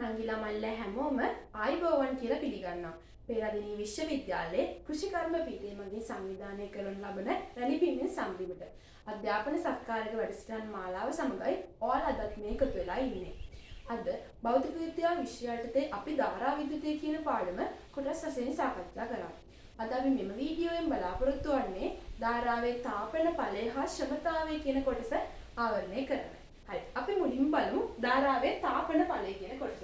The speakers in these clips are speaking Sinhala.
නංගිලා මල්ලා හැමෝම ආයිබෝවන් කියලා පිළිගන්නවා. පෙරදිනී විශ්වවිද්‍යාලයේ කෘෂිකර්ම පීඨය මගින් සංවිධානය කරනු ලබන රැලිපින්නෙන් සම්දිවට අධ්‍යාපන සත්කාරක වැඩසටහන් මාලාව සමගයි ඔයාලා අදත් මේ එකතු වෙලා ඉන්නේ. අද භෞතික විද්‍යාව විෂය යටතේ අපි ධාරා විද්‍යුතය කියන පාඩම කොටස් වශයෙන් සාකච්ඡා කරා. අද අපි මෙම වීඩියෝවෙන් බලාපොරොත්තු වෙන්නේ ධාරාවේ තාපන ඵලය හා ශ්‍රමතාවය කියන කොටස ආවරණය කරන්න. හරි. අපි මුලින්ම බලමු ධාරාවේ තාපන ඵලය කියන කොටස.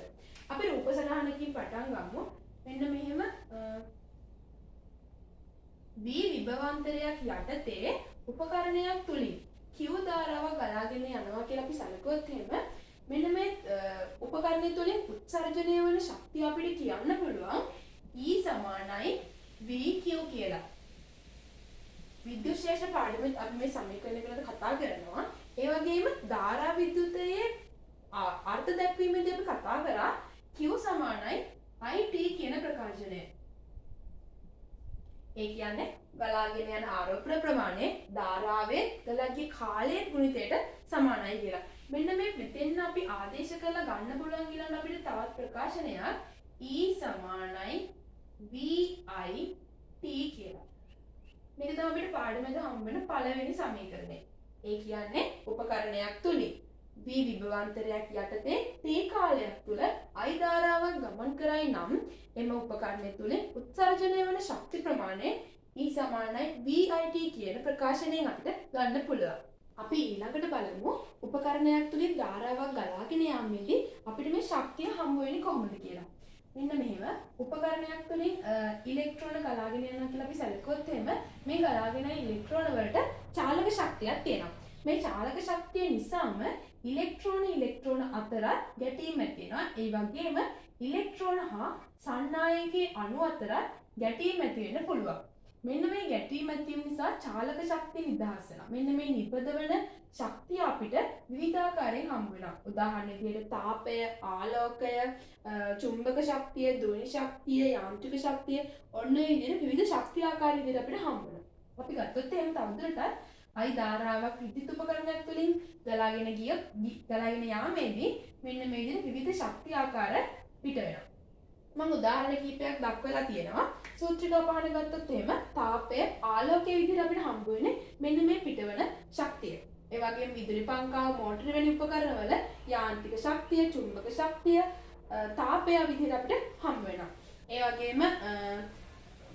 අපි රූප සටහනකින් පටන් ගමු. මෙන්න මෙහෙම V විභවාන්තරයක් යටතේ උපකරණයක් තුලින් Q ධාරාවක් ගලාගෙන යනවා කියලා අපි සැලකුවොත් එහෙම මෙන්න මේ උපකරණය තුලින් උත්සර්ජනය වන ශක්තිය අපිට කියන්න පුළුවන් E සමානයි VQ කියලා. විද්‍යුත් ශේෂ්ඨ පාඩමෙත් අපි මේ සමීකරණ ගැන කතා කරනවා. ඒ වගේම ධාරා විද්‍යුතයේ අර්ථ දැක්වීමේදී අපි කතා කරා Q සමානයි IT කියන ප්‍රකාශනය. ඒ කියන්නේ ගලාගෙන යන ආරෝපණ ප්‍රමාණය ධාරාවේ ගලාගේ කාලයේ ගුණිතයට සමානයි කියලා. මෙන්න මේ මෙතෙන් අපි ආදේශ කරලා ගන්න පුළුවන් ඊළඟ අපිට තවත් ප්‍රකාශනයක් E සමානයි VIT කියලා. මේක තමයි අපිට පාඩමෙන් හම්බ වෙන පළවෙනි සමීකරණය. ඒ කියන්නේ උපකරණයක් තුලින් V විභවාන්තරයක් යටතේ T කාලයක් තුල I ධාරාවක් ගමන් කරයි නම් එම උපකරණය තුලින් උත්සර්ජනය වන ශක්ති ප්‍රමාණය E සමානයි VIT කියන ප්‍රකාශනයෙන් අපිට ගන්න පුළුවන්. අපි ඊළඟට බලමු උපකරණයක් තුලින් ධාරාවක් ගලාගෙන යාමේදී අපිට මේ ශක්තිය හම්බ වෙන්නේ කොහොමද කියලා. මෙන්න මෙහෙම උපකරණයක් තුලින් ඉලෙක්ට්‍රෝන ගලාගෙන යනවා කියලා අපි සැලකුවොත් එහෙම මේ ගලාගෙන යන ඉලෙක්ට්‍රෝන වලට චාලක ශක්තියක් තියෙනවා. මේ චාලක ශක්තිය නිසාම ඉලෙක්ට්‍රෝන අතර ගැටීමක් තියෙනවා. ඒ වගේම ඉලෙක්ට්‍රෝන හා සන්නායකයේ අණු අතර ගැටීම් ඇති වෙන්න පුළුවන්. මෙන්න මේ ගැටීම් ඇති වීම නිසා චාලක ශක්තිය නිදහස් වෙනවා. මෙන්න මේ නිපදවන ශක්තිය අපිට විවිධාකාරයෙන් හම්බ වෙනවා. උදාහරණ විදිහට තාපය, ආලෝකය, චුම්බක ශක්තිය, ධ්වනි ශක්තිය, යාන්ත්‍රික ශක්තිය ඔන්න ඔය විදිහට විවිධ ශක්ති ආකාර විදිහට අපිට හම්බ වෙනවා. අපි ගත්තොත් එහෙනම් තවදුරටත් I ධාරාවක් විද්‍යුත් උපකරණයක් තුලින් ගලාගෙන යාමේදී මෙන්න මේ විදිහට විවිධ ශක්ති ආකාර පිට වෙනවා. මම උදාහරණ කිහිපයක් දක්වලා තියෙනවා. සූත්‍රිකව පහන ගත්තොත් එහෙම තාපය ආලෝකයේ විදිහට අපිට හම්බ වෙන්නේ මෙන්න මේ පිටවන ශක්තිය. ඒ වගේම විදුලි පංකාව, මෝටර වැනි උපකරණවල යාන්ත්‍රික ශක්තිය, චුම්බක ශක්තිය, තාපය විදිහට අපිට හම්බ වෙනවා. ඒ වගේම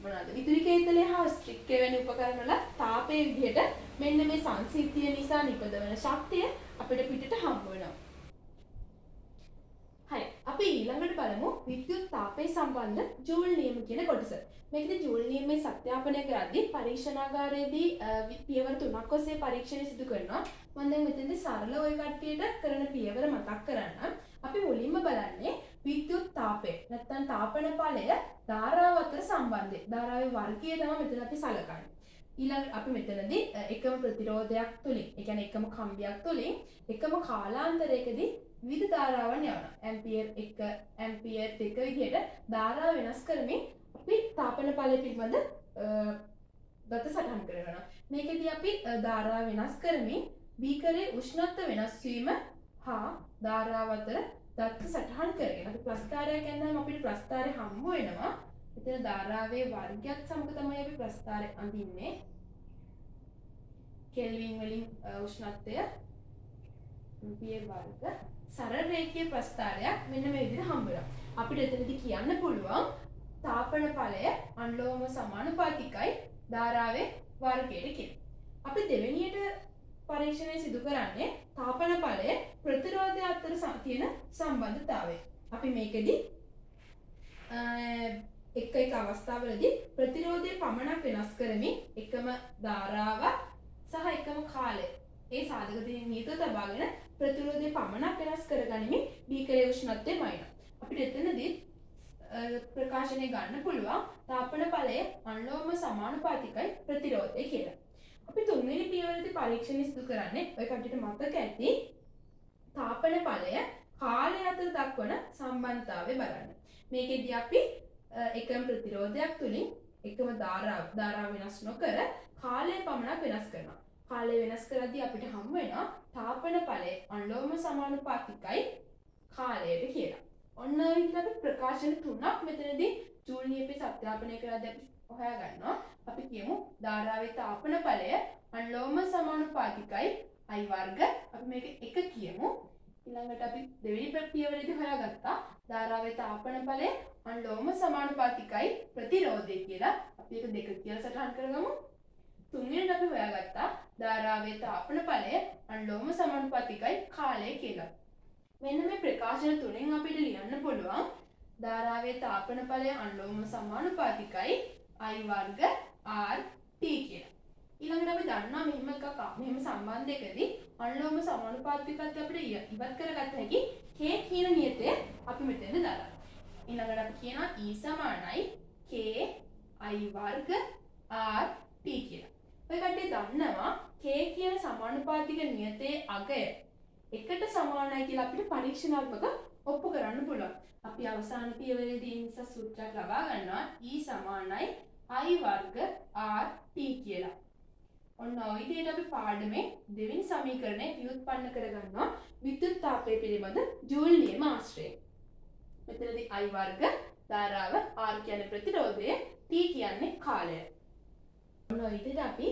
මොනවාද විදුලි කේතලය හා ස්ට්‍රික්ක වැනි උපකරණවල තාපයේ විදිහට මෙන්න මේ සංසිද්ධිය නිසා නිපදවන ශක්තිය අපිට පිටට හම්බ වෙනවා. හරි. අපි ඊළඟට බලමු විද්‍යුත් තාපය සම්බන්ධ ජූල් නියම කියන කොටස. මේකදී ජූල් නියමයේ සත්‍යාපනය කරද්දී පරීක්ෂණාගාරයේදී පියවර 3ක් ඔස්සේ පරීක්ෂණ සිදු කරනවා. මම දැන් මෙතනදී සරල ওই කට්ටියට කරන පියවර මතක් කරන්නම්. අපි මුලින්ම බලන්නේ විද්‍යුත් තාපය. නැත්නම් තාපන ඵලය ධාරාව අතර සම්බන්ධය. ධාරාවේ වර්ගය තමයි මෙතන අපි සලකන්නේ. ඊළඟ අපි මෙතනදී එකම ප්‍රතිරෝධයක් තුලින්, ඒ කියන්නේ එකම කම්බියක් තුලින් එකම කාලාන්තරයකදී විවිධ ධාරාවන් යවනවා. ඇම්පියර් 1, ඇම්පියර් 2 විදිහට ධාරාව වෙනස් කරමින් අපි තාපන ඵලය පිළිබඳ දත සටහන් කරනවා. මේකෙදී අපි ධාරාව වෙනස් කරමින් බීකරයේ උෂ්ණත්ව වෙනස් වීම හා ධාරාව අතර දත්ත සටහන් කරගෙන අපි ප්‍රස්ථාරය කියනනම් අපිට ප්‍රස්ථාරය හම්බ වෙනවා. එතන ධාරාවේ වර්ගයත් සමග තමයි අපි ප්‍රස්ථාරය අඳින්නේ. කෙල්වින් වලින් උෂ්ණත්වය ඇම්පියර් වර්ග සරල රේඛීය ප්‍රස්ථාරයක් මෙන්න මේ විදිහට හම්බ වෙනවා. අපිට එතනදී කියන්න පුළුවන් තාපන ඵලය අනුලෝම සමානුපාතිකයි ධාරාවේ වර්ගයට කියලා. අපි දෙවෙනියට පරීක්ෂණය සිදු කරන්නේ තාපන ඵලය ප්‍රතිරෝධය අතර තියෙන සම්බන්ධතාවය. අපි මේකෙදී එක අවස්ථාවලදී ප්‍රතිරෝධය පමණක් වෙනස් කරමින් එකම ධාරාව සහ එකම කාලය ඒ සාධක දෙකෙන් නියත තබාගෙන ප්‍රතිරෝධය පමණක් වෙනස් කරගනිමින් බීකරයේ උෂ්ණත්වය මයිනවා. අපිට එතනදී ප්‍රකාශනය ගන්න පුළුවන් තාපන ඵලය අනුලෝම සමානුපාතිකයි ප්‍රතිරෝධය කියලා. අපි තුන්වෙනි පියවරේදී පරීක්ෂණ සිදු කරන්නේ ඔය කට්ටියට මතක ඇති තාපන ඵලය කාලය අතර දක්වන සම්බන්ධතාවය බලන්න. මේකෙදී අපි එකම ප්‍රතිරෝධයක් තුලින් එකම ධාරාව වෙනස් නොකර කාලය පමණක් වෙනස් කරනවා. කාලය වෙනස් කරද්දී අපිට හම්බ වෙනවා තාපන ඵලය අනුලෝම සමානුපාතිකයි කාලයට කියලා. ඔන්න ඔය විදිහට අපි ප්‍රකාශන තුනක් මෙතනදී ජූල් නියපේ සත්‍යාපනය කරද්දී අපි හොයා ගන්නවා. අපි කියමු ධාරාවේ තාපන ඵලය අනුලෝම සමානුපාතිකයි I වර්ග. අපි මේක 1 කියමු. ඊළඟට අපි දෙවෙනි පියවරේදී හොයාගත්තා ධාරාවේ තාපන ඵලය අනුලෝම සමානුපාතිකයි ප්‍රතිරෝධය කියලා. අපි ඒක 2 කියලා සටහන් කරගමු. තුන්වෙනිට අපි හොයාගත්තා ධාරාවේ තාපන ඵලය අනුලෝම සමානුපාතිකයි කාලය කියලා. මෙන්න මේ ප්‍රකාශන තුනෙන් අපිට ලියන්න පුළුවන් ධාරාවේ තාපන ඵලය අනුලෝම සමානුපාතිකයි I වර්ග R T කියලා. ඊළඟට අපි දන්නවා මෙහෙම සම්බන්ධයකදී අනුලෝම සමානුපාතිකත්වය අපිට ඉවත් කරගත්ත හැකි K කියන නියතය අපි මෙතන දාලා. ඊළඟට අපි කියනවා E සමානයි K I වර්ග R T කියලා. ඔය කට්ටිය දන්නවා K කියන සමානුපාතික නියතයේ අගය එකට සමානයි කියලා අපිට පරීක්ෂණාත්මක ඔප්පු කරන්න පුළුවන්. අපි අවසාන පියවරේදී නිසා සූත්‍රයක් ලබා ගන්නවා E සමානයි I වර්ග R T කියලා. ඔන්න ඔය විදිහට අපි පාඩමේ දෙවෙනි සමීකරණය ව්‍යුත්පන්න කරගන්නවා විද්‍යුත් තාපය පිළිබඳ ජූල් නියම ආශ්‍රයෙන්. මෙතනදී I වර්ග ධාරාව R කියන්නේ ප්‍රතිරෝධය T කියන්නේ කාලය. ඔන්න ඔය විදිහට අපි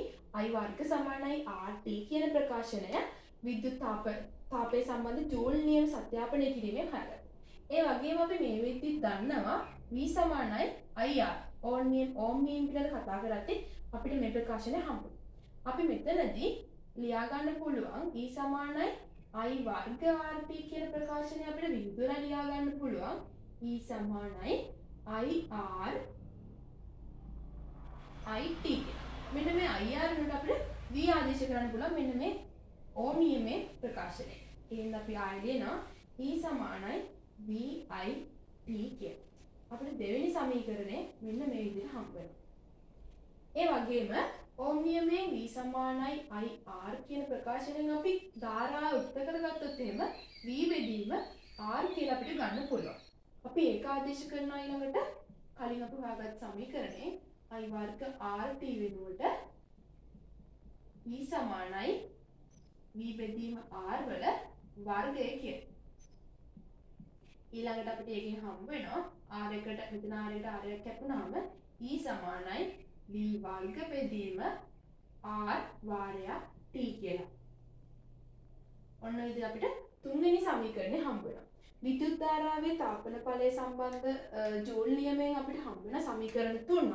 I වර්ග සමානයි RT කියන ප්‍රකාශනය විද්‍යුත් තාපය සම්බන්ධ ජූල් නියම සත්‍යාපනය කිරීමෙන් හොයාගත්තා. ඒ වගේම අපි මේ වෙද්දි දන්නවා V සමානයි IR ඕම් නියම පිළිබඳ කතා කරද්දී අපිට මේ ප්‍රකාශනය හම්බුනේ. අපි මෙතනදී ලියා ගන්න පුළුවන් E සමානයි I වර්ග RT කියන ප්‍රකාශනය අපිට විරුද්ධව ලියා ගන්න පුළුවන් E සමානයි IR IT. මෙන්න මේ IR වලට අපිට V ආදේශ කරන්න පුළුවන් මෙන්න මේ ඕම් නියමේ ප්‍රකාශනය. එහෙනම් අපි ආයෙ ලියනවා E සමානයි VIT කියන. අපිට දෙවෙනි සමීකරණය මෙන්න මේ විදිහට හම්බ වෙනවා. ඒ වගේම ඕම් නියමයෙන් V සමානයි IR කියන ප්‍රකාශනයෙන් අපි ධාරාව උත්තර කරගත්තොත් එහෙම V බෙදීම R කියලා අපිට ගන්න පුළුවන්. අපි ඒක ආදේශ කරනවා ඊළඟට කලින් අපි හොයාගත් සමීකරණේ I වර්ග RT වෙනුවට V සමානයි V බෙදීම R වල වර්ගය කියන. ඊළඟට අපිට ඒකෙන් හම්බ වෙනවා R එකට මෙතන R එකට R එකක් කැපුණාම E සමානයි V වර්ග බෙදීම R වාරයක් T කියලා. ඔන්න ඔය විදිහට අපිට තුන්වෙනි සමීකරණය හම්බ වෙනවා. විද්‍යුත් ධාරාවේ තාපන ඵලය සම්බන්ධ ජූල් නියමයෙන් අපිට හම්බ වෙන සමීකරණ තුනක්.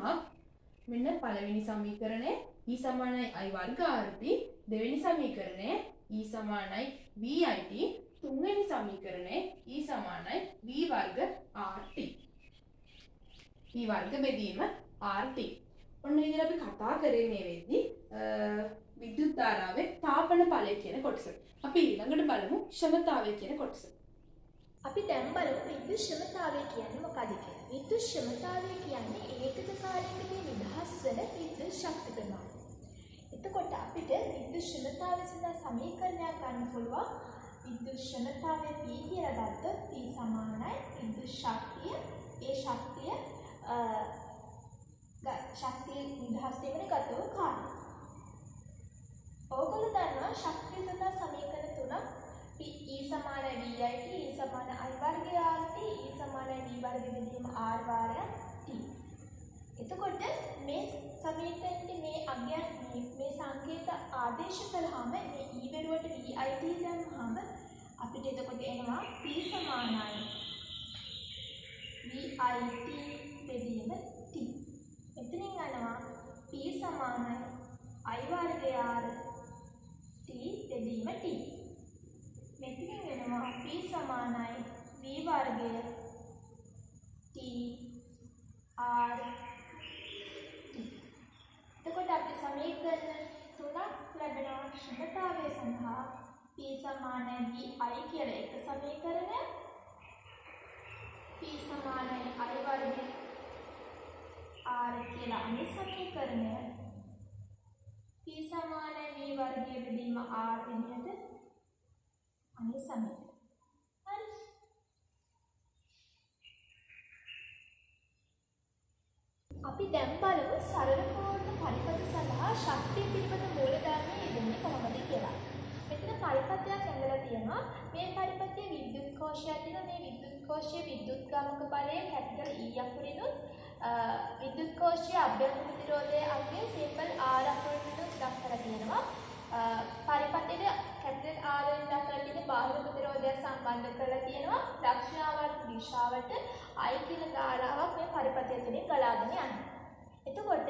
මෙන්න පළවෙනි සමීකරණය E සමානයි I වර්ග RT, දෙවෙනි සමීකරණය E සමානයි VIT, තුන්වෙනි සමීකරණය E සමානයි V වර්ග RT. V වර්ග බෙදීම RT. ඔන්න ඉතින් අපි කතා කරේ මේ වෙද්දී විද්‍යුත් ධාරාවේ තාපන ඵලය කියන කොටස. අපි ඊළඟට බලමු ක්ෂමතාවය කියන කොටස. අපි දැන් බලමු විද්‍යුත් ක්ෂමතාවය කියන්නේ මොකක්ද කියලා. විද්‍යුත් ක්ෂමතාවය කියන්නේ ඒකක කාලයකදී නිදහස් වෙන විද්‍යුත් ශක්ති ප්‍රමාණය. එතකොට අපිට විද්‍යුත් ක්ෂමතාවය සඳහා සමීකරණයක් ගන්න පුළුවන්. විද්‍යුත් ක්ෂමතාවය P කියලා ගත්තොත් P සමානයි විද්‍යුත් ශක්තිය, ඒ ශක්තිය නිදහස් වීමට ගත වූ කාලය. ඕගොල්ලෝ දන්නවා ශක්තිය සඳහා සමීකරණ තුනක් E සමානයි VIT, E සමානයි I වර්ග RT, E සමානයි V වර්ග බෙදීම R වාරයක් T. එතකොට මේ සමීකරණයේ මේ අගයන් මේ සංකේත ආදේශ කළාම මේ E වෙනුවට VIT දැම්මම අපිට එතකොට එනවා P සමානයි VIT බෙදීම T. එතනින් යනවා P සමානයි I වර්ග RT බෙදීම T. මෙතනින් වෙනවා P සමානයි V වර්ගය T R T. එතකොට අපි සමීකරණ තුනක් ලැබෙනවා. ක්ෂමතාවය සඳහා P සමානයි VI කියලා එක සමීකරණය, P සමානයි I වර්ගය R කියලා අනිත් සමීකරණය, P සමානයි V වර්ගය බෙදීම R විදිහට අනිත් සමීකරණය. හරි. අපි දැන් බලමු සරල කෝණ පරිපථ සඳහා ශක්තිය පිළිබඳ මූලධර්මය යෙදෙන්නේ කොහොමද කියලා. මෙතන පරිපථයක් ඇඳලා තියෙනවා. මේ පරිපථයේ විද්‍යුත් කෝෂයක් තියෙනවා. මේ විද්‍යුත් කෝෂයේ විද්‍යුත් ගාමක බලය කැපිටල් E අකුරිනුත් විද්‍යුත් කෝෂයේ අභ්‍යන්තර ප්‍රතිරෝධය අගය සිම්පල් R අකුරිනුත් දක්වලා තියෙනවා. පරිපථයේ කැපිටල් R වලින් දක්වලා තියෙන බාහිර ප්‍රතිරෝධය සම්බන්ධ කරලා තියෙනවා. දක්ෂිණාවර්ත දිශාවට I කියන ධාරාවක් මේ පරිපථය තුලින් ගලාගෙන යනවා. එතකොට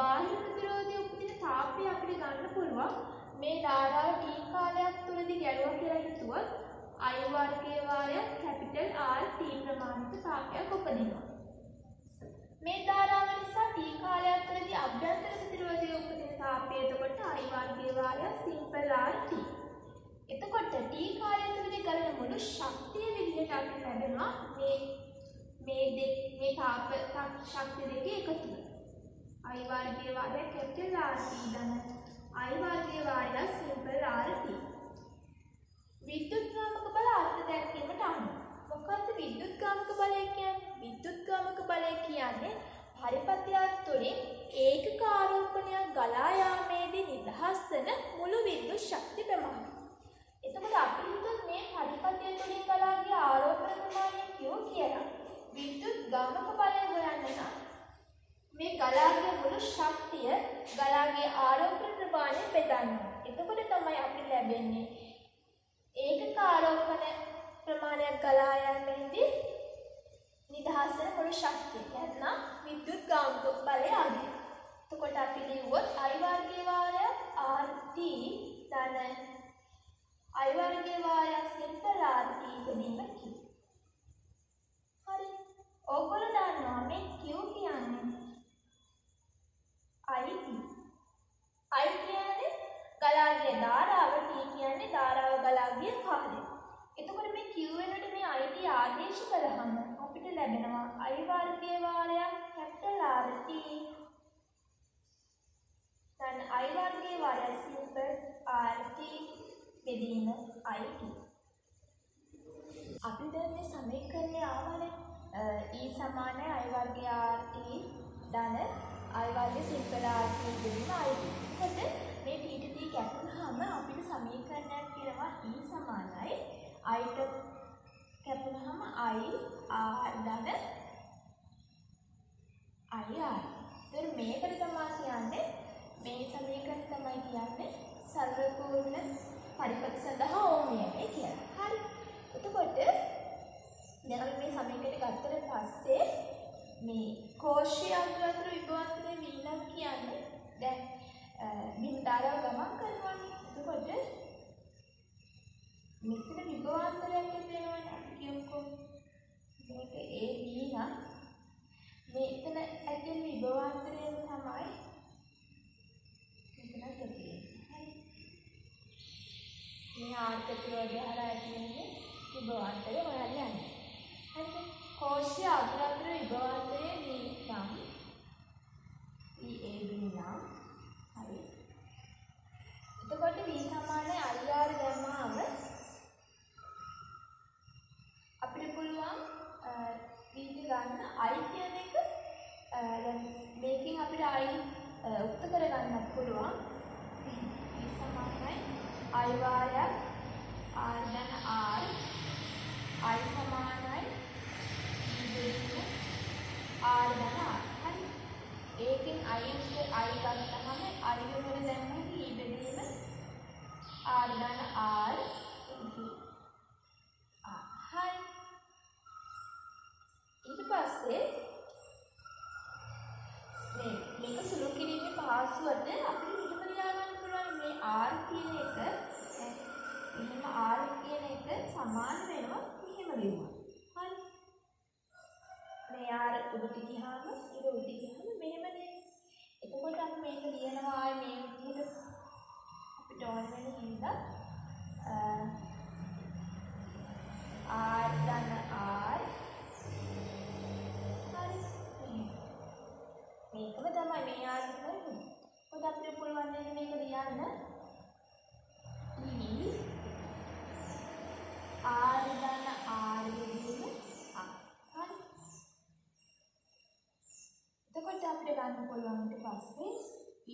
බාහිර ප්‍රතිරෝධයේ උපදින තාපය අපිට ගන්න පුළුවන් මේ ධාරාව T කාලයක් තුලදී ගැලුවා කියලා හිතුවොත් I වර්ගයේ වාරයක් කැපිටල් R T ප්‍රමාණිත තාපයක් උපදිනවා. මේ ධාරාව නිසා T කාලයක් තුලදී අභ්‍යන්තර ප්‍රතිරෝධයේ උපදින තාපය එතකොට I වර්ගයේ වාරයක් සිම්පල් R T. එතකොට T කාලය තුලදී ගලන මුළු ශක්තිය විදිහට අපිට ලැබෙනවා මේ තාප ශක්තිය දෙකේ එකතුව. I වර්ගයේ වාරයක් කැපිටල් R T ධන I වර්ගයේ වාරයක් සිම්පල් R T. විද්‍යුත් ගාමක බල අර්ථ දැක්වීමට අනුව මොකක්ද විද්‍යුත් ගාමක බලය කියන්නේ? විද්‍යුත් ගාමක බලය කියන්නේ පරිපථයක් තුළින් ඒකක ආරෝපණයක් ගලා යාමේදී නිදහස් වන මුළු විද්‍යුත් ශක්ති ප්‍රමාණය. එතකොට අපි හිතුවොත් මේ පරිපථය තුළින් ගලා ගිය ආරෝපණ ප්‍රමාණය Q කියලා. විද්‍යුත් ගාමක බලය හොයන්න නම් මේ ගලා ගිය මුළු ශක්තිය ගලා ගිය ආරෝපණ ප්‍රමාණය බෙදන්න. එතකොට තමයි අපිට ලැබෙන්නේ ඒකක ආරෝපණ ප්‍රමාණයක් ගලා යෑමේදී නිදහස් වෙන මුළු ශක්තිය. නැත්නම් විද්‍යුත් ගාමක බලය අගය. එතකොට අපි ලියුවොත් I වර්ගයේ වාරයක් RT ධන I වර්ගයේ වාරයක් සිම්පල් RT බෙදීම Q. හරි. ඕගොල්ලෝ දන්නවා මේ Q කියන්නේ IT. I කියන්නේ ගලා ගිය ධාරාව, T කියන්නේ ධාරාව ගලා ගිය කාලය. එතකොට මේ Q වෙනකොට මේ IT ආදේශ කළාම අපිට ලැබෙනවා I වර්ගයේ වාරයක් කැපිටල් RT දැන් I වර්ගයේ වාරයක් සිම්පල් RT බෙදීම IT. අපි දැන් මේ සමීකරණය ආවනේ E සමානයි I වර්ගයේ RT ධන I වර්ගයේ සිම්පල් RT බෙදීම IT. එතකොට මේ T T කැපුනහම අපිට සමීකරණයක් කියනවා E සමානයි I ට කැපුනහම I R ධන IR. ඒතර මේකට තමයි කියන්නේ මේ සමීකරණ තමයි කියන්නේ සර්වපූර්ණ පරිපථ සඳහා ඕමියයි කියලා. හරි. එතකොට දැන් අපි මේ සමීකරණය ගත්තට පස්සේ මේ කෝෂීය අග්‍රතර විභවාන්තරයේ විලක් කියන්නේ දැන් බිම් ධාරාව ගමන් කරනවානේ. එතකොට මෙතන විභවාන්තරයක් වෙනවනේ අපි කියමුකෝ. මේක AB නම් මෙතන ඇතිවෙන විභවාන්තරය තමයි මෙතන තියෙන්නේ. හරි. මේ R ප්‍රතිරෝධය හරහා ඇතිවෙන්නේ විභවාන්තරය හොයන්න යන්නේ. හරිද? කෝෂීය අග්‍රතර විභවාන්තරයේ V නම් VAB නම් හරි. එතකොට V සමානයි IR දැම්මාම අපිට පුළුවන් V ගන්න I කියන එක දැන් මේකෙන් අපිට I උක්ත කරගන්නත් පුළුවන්. V සමානයි I වාරයක් R ධන R I සමානයි V බෙදීම R ධන R. හරි. ඒකෙන් I ගත්තහම I වල දැම්මම E බෙදීම R ධන R හරි. ඊට පස්සේ මේක සුළු කිරීමේ පහසුවට අපිට මෙහෙම ලියා ගන්න පුළුවන් මේ R කියන එක මෙහෙම R කියන එක සමාන වෙනවා මෙහෙම ලියුවා. හරි. මේ R උඩට ගියාම ඒක උඩට ගියාම මෙහෙම නේ. එතකොට අපි මේක ලියනවා ආයේ මේ විදිහට අපිට ඕන වෙන හින්දා R ධන R හරි. මේකම තමයි මේ R කියන්නේ. පොඩ අපිට පුළුවන් මේක ලියන්න E R ධන R බෙදීම R. හරි. එතකොට අපිට ගන්න පුළුවන් ඊට පස්සේ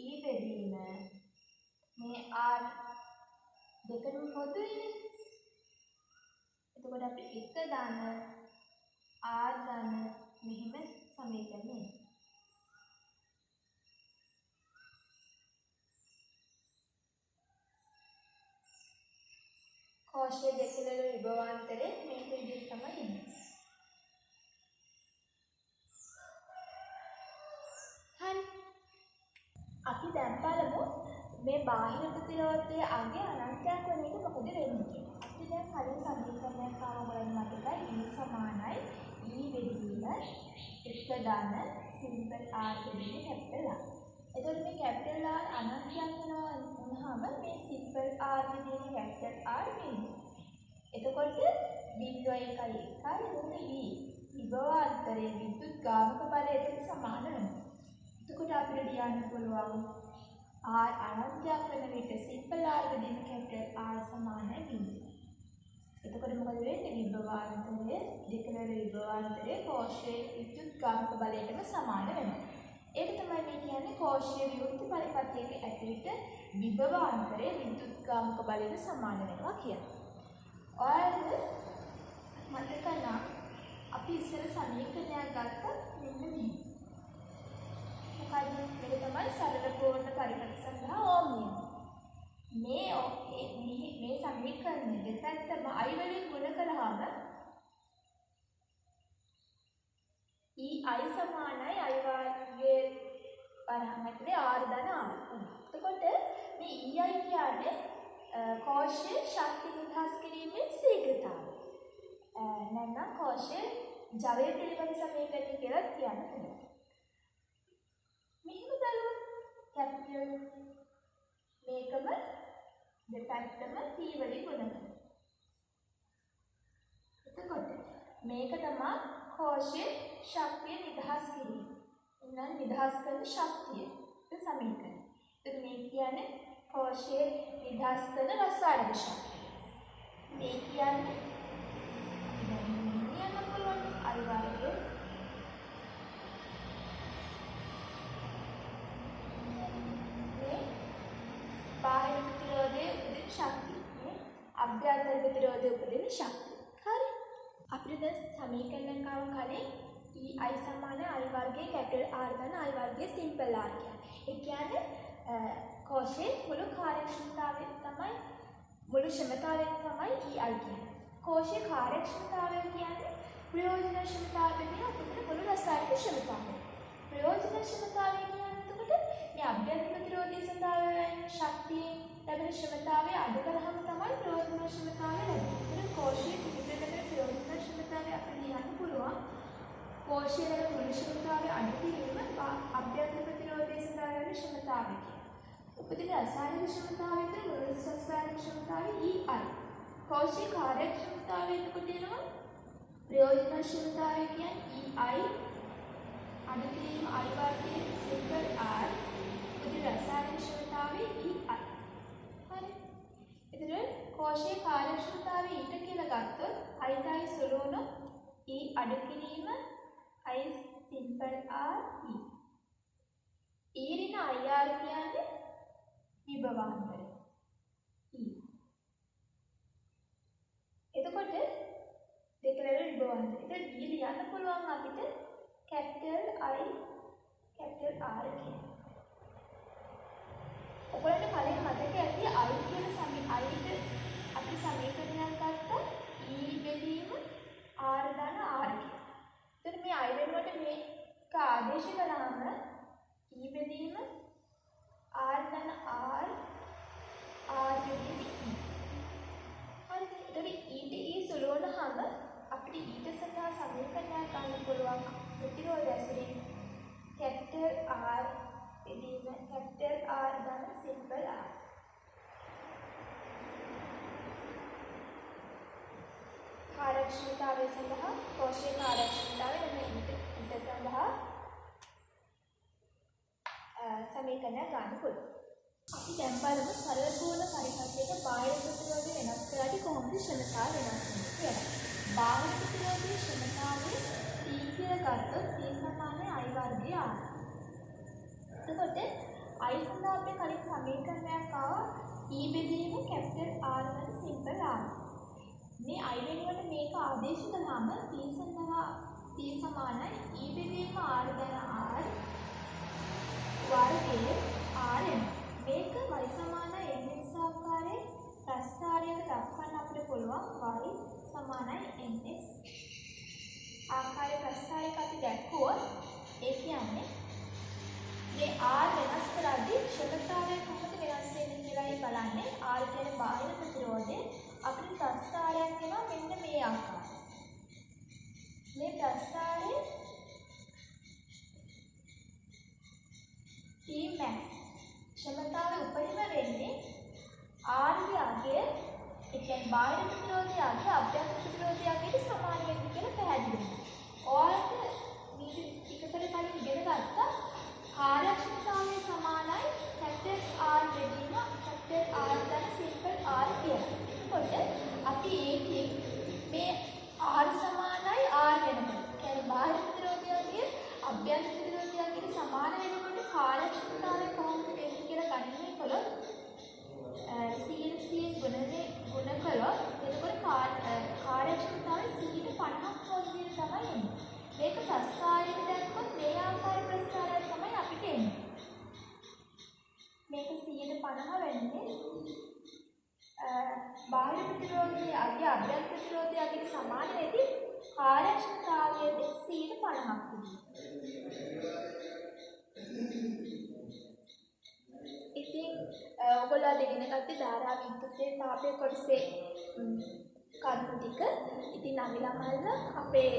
E බෙදීම මේ R දෙකම පොදුයිනේ. එතකොට අපි 1 ධන r ධන මෙහෙම සමීකරණය එනවා. කෝෂයේ දෙකලල විභවාන්තරේ මේක විදිහට තමයි එන්නේ. හරි. අපි දැන් බලමු මේ බාහිර ප්‍රතිරෝධයේ අගේ අනන්තයක් වෙන එක මොකද වෙන්නේ කියලා. අපි දැන් කලින් සමීකරණයක් ආව බලන්න මතකයි E සමානයි E බෙදීම 1 ධන සිම්පල් r බෙදීම කැපිටල් R. එතකොට මේ කැපිටල් R අනන්තයක් වෙනවා වුණාම මේ සිම්පල් r බෙදීම කැපිටල් R වෙන්නේ. එතකොට 0.1 එතකොට E විභවාන්තරයේ විද්‍යුත් ගාමක බලයට සමාන වෙනවා. එතකොට අපිට ලියන්න පුළුවන් r අනන්තයක් වෙන විට සිම්පල් r බෙදීම කැපිටල් R සමානයි 0. එතකොට මොකද වෙන්නේ? විභවාන්තරය දෙකලර විභවාන්තරයේ කෝෂයේ විද්‍යුත් ගාමක බලයටම සමාන වෙනවා. ඒක තමයි මේ කියන්නේ කෝෂීය විවෘත පරිපථයක ඇතුළත විභවාන්තරයේ විද්‍යුත් ගාමක බලයට සමාන වෙනවා කියන්නේ. ඔයාලට මතක නම් අපි ඉස්සර සමීකරණයක් ගත්තා මෙන්න මෙහෙම. මොකද මේක තමයි සරල පූර්ණ පරිපථ සඳහා ඕම් නියම. මේ සමීකරණය දෙපැත්තම i වලින් ගුණ කළාම E i සමානයි i වර්ගයේ පරමත්‍රේ r ධන r. එතකොට මේ E i කියන්නේ කෝෂයේ ශක්ති නිදහස් කිරීමේ ශීඝ්‍රතාවය. නැත්නම් කෝෂයේ ජවය පිළිබඳ සමීකරණය කියලා කියන්න පුළුවන්. මෙහෙම බලමු. කැපිටල් මේකම දෙපැත්තම t වලින් ගුණ කරනවා. එතකොට මේක තමයි කෝෂයේ ශක්තිය නිදහස් කිරීම. එහෙනම් නිදහස් කරන ශක්තිය සමීකරණය. එතකොට මේ කියන්නේ කෝෂයේ නිදහස් කරන රසායනික ශක්තිය. මේ කියන්නේ නියම පුළුවන් I වර්ගයේ මේ බාහිර ප්‍රතිරෝධයේ උපදින ශක්තිය. මේ අභ්‍යන්තර ප්‍රතිරෝධයේ උපදින ශක්තිය. හරි. අපිට දැන් සමීකරණයක් ආව කලින් E i සමාන I වර්ගයේ කැපිටල් R ධන I වර්ගයේ සිම්පල් R කියන්නේ. ඒ කියන්නේ කෝෂයේ මුළු කාර්යක්ෂමතාවයෙන් තමයි මුළු ක්ෂමතාවයෙන් තමයි E i කියන්නේ. කෝෂයේ කාර්යක්ෂමතාවය කියන්නේ ප්‍රයෝජන ක්ෂමතාවය නෙවෙයි අපිට මුළු රසායනික ක්ෂමතාවය. ප්‍රයෝජන ක්ෂමතාවය කියන්නේ එතකොට මේ අභ්‍යන්තර ප්‍රතිරෝධය සඳහා ශක්තිය ලැබෙන ක්ෂමතාවය අඩු කරාම තමයි ප්‍රයෝජන ක්ෂමතාවය ලැබෙන්නේ. ඒක කෝෂයේ පිළිබඳව ප්‍රයෝජන ක්ෂමතාවය අපිට ලියන්න පුළුවන්. කෝෂයේ ලැබෙන මුළු ක්ෂමතාවය අඩු කිරීම අභ්‍යන්තර ප්‍රතිරෝධය සඳහා ලැබෙන ක්ෂමතාවය කියන්නේ. උපදින රසායනික ක්ෂමතාවය විතර මුළු රසායනික ක්ෂමතාවය E i. කෝෂයේ කාර්යක්ෂමතාවය එතකොට එනවා ප්‍රයෝජන ක්ෂමතාවය කියන්නේ E i අඩු කිරීම I වර්ගයේ සිම්පල් R උපදින රසායනික ක්ෂමතාවය E i. හරි. එතකොට කෝෂයේ කාර්යක්ෂමතාවය ඊට කියලා ගත්තොත් I යි සුළු වුණොත් E අඩු කිරීම I simple R E. E ඍණ IR කියන්නේ විභවාන්තරය. E. එතකොට දෙකලර විභවාන්තරය. ඒක D ලියන්න පුළුවන් අපිට කැපිටල් I කැපිටල් R කියන්නේ. ඔයගොල්ලන්ට කලින් මතක ඇති I කියන I ට අපි සමීකරණයක් ගත්තා E බෙදීම R ධන R කියලා. එතකොට මේ I වෙනුවට මේක ආදේශ කරාම E බෙදීම R ධන R බෙදීම E. හරිද? එතකොට ඊට E සුළු වුණාම අපිට ඊට සඳහා සමීකරණයක් ගන්න පුළුවන් ප්‍රතිරෝධය ඇසුරින් කැපිටල් R බෙදීම කැපිටල් R ධන සිම්පල් R. කාර්යක්ෂමතාවය සඳහා කෝෂයේ කාර්යක්ෂමතාවය ඊට සඳහා සමීකරණයක් ගන්න පුළුවන්. අපි දැන් බලමු සරල පූර්ණ පරිපථයක බාහිර ප්‍රතිරෝධය වෙනස් කරලා කොහොමද ක්ෂමතාව වෙනස් වෙන්නේ කියලා. බාහිර ප්‍රතිරෝධයේ ක්ෂමතාවය T කියලා ගත්තොත් T සමානයි I වර්ගයේ R. එතකොට I සඳහා අපේ කලින් සමීකරණයක් ආවා E බෙදීම කැපිටල් R වල සිම්පල් R. මේ I වෙනුවට මේක අවශේෂ කළාම P සඳහා P සමානයි E බෙදීම R ධන R වර්ගයේ R එන. මේක y සමානයි nx ආකාරයේ ප්‍රස්ථාරයක දක්වන්න අපිට පුළුවන් y සමානයි nx ආකාරයේ ප්‍රස්ථාරයක අපි දැක්කුවොත් ඒ කියන්නේ මේ R වෙනස් කරද්දී ක්ෂමතාවය කොහොමද වෙනස් වෙන්නේ කියලායි බලන්නේ. R කියන්නේ බාහිර ප්‍රතිරෝධය. අපිට ප්‍රස්ථාරයක් වෙනවා මෙන්න මේ ආකාරය. මේ ප්‍රස්ථාරය P max ක්ෂමතාවය උපරිම වෙන්නේ R ගේ අගය ඒ කියන්නේ බාහිර ප්‍රතිරෝධය අගය අභ්‍යන්තර ප්‍රතිරෝධය අගයට සමාන වෙන්න කියලා පැහැදිලි වෙනවා. ඔයාලට මේ ටිකකට කලින් ඉගෙන ගත්තා කාර්යක්ෂමතාවය සමානයි ෆැක්ටර් R බෙදීම ෆැක්ටර් R ධන සිම්පල් R කියලා. එතකොට අපි ඒකේ මේ R සමානයි R වෙනකොට කියන්නේ බාහිර ප්‍රතිරෝධයගේ අභ්‍යන්තර ප්‍රතිරෝධයගේ සමාන වෙනකොට කාර්යක්ෂමතාවය කොහොමද වෙන්නේ කියලා ගණනය කළොත් CNC ගුණ කළොත් එතකොට කාර්යක්ෂමතාවය 50ක් වගේ තමයි එන්නේ. මේක ප්‍රස්ථාරයට දැක්කොත් මේ ආකාර ප්‍රස්ථාරයක් තමයි අපිට එන්නේ. මේක 50 වෙන්නේ බාහිර ප්‍රතිරෝධයේ අගය අභ්‍යන්තර ප්‍රතිරෝධයේ සමාන වෙද්දී කාර්යක්ෂමතාවයේදී 50ක් තිබෙනවා. ඉතින් ඔයගොල්ලෝ ඉගෙන ගත්තේ ධාරා විද්‍යුතේ තාපය කොටසේ කරුණු ටික. ඉතින් අමිලමල්ල අපේ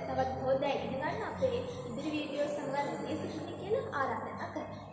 තවත් හොඳ ඉගෙන ගන්න අපේ ඉදිරි වීඩියෝස් සමග නැති සිටින්න කියලා ආරාධනා කරනවා.